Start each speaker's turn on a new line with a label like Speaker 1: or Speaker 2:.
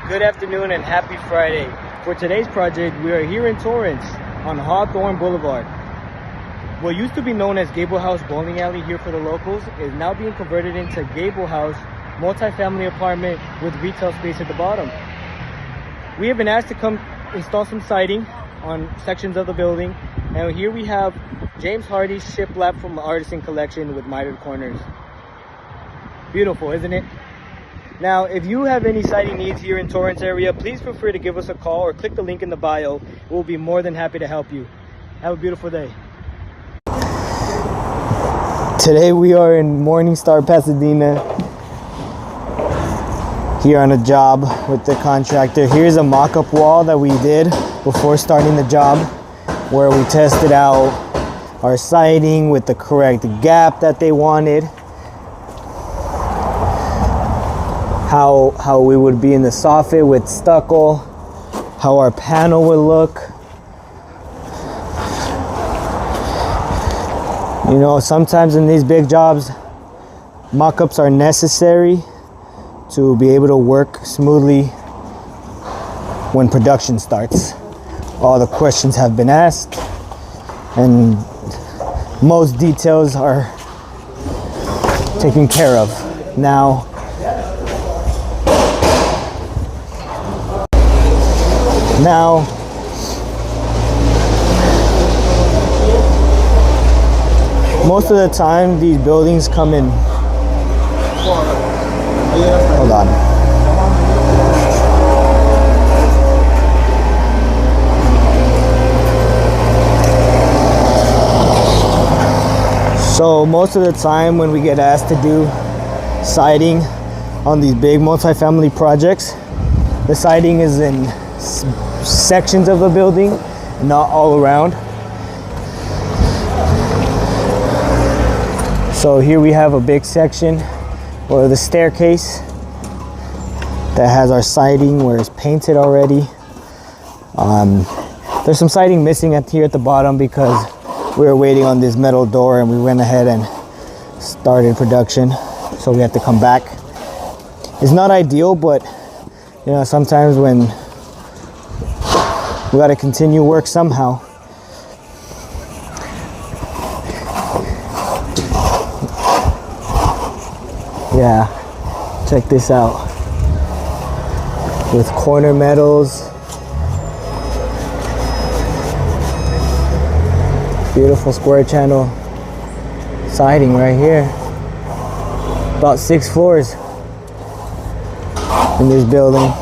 Speaker 1: Good afternoon and happy Friday. For today's project, we are here in Torrance on Hawthorne Boulevard. What used to be known as Gable House Bowling Alley here for the locals is now being converted into Gable House multi-family apartment with retail space at the bottom. We have been asked to come install some siding on sections of the building, and here we have James Hardie Shiplap from the Artisan Collection with mitered corners. Beautiful, isn't it? Now, if you have any siding needs here in Torrance area, please feel free to give us a call or click the link in the bio. We'll be more than happy to help you. Have a beautiful day. Today we are in Morningstar, Pasadena, here on a job with the contractor. Here's a mock-up wall that we did before starting the job, where we tested out our siding with the correct gap that they wanted, how we would be in the soffit with stucco, how our panel would look. You know, sometimes in these big jobs, mock-ups are necessary to be able to work smoothly when production starts. All the questions have been asked and most details are taken care of. Now, most of the time these buildings come in. Hold on. So most of the time when we get asked to do siding on these big multi-family projects, the siding is in sections of the building, not all around. So here we have a big section, or the staircase, that has our siding where it's painted already. There's some siding missing here at the bottom because we were waiting on this metal door and we went ahead and started production, so we had to come back. It's not ideal, but you know, sometimes when we got to continue work somehow. Yeah, check this out. With corner metals. Beautiful square channel siding right here. About 6 floors in this building.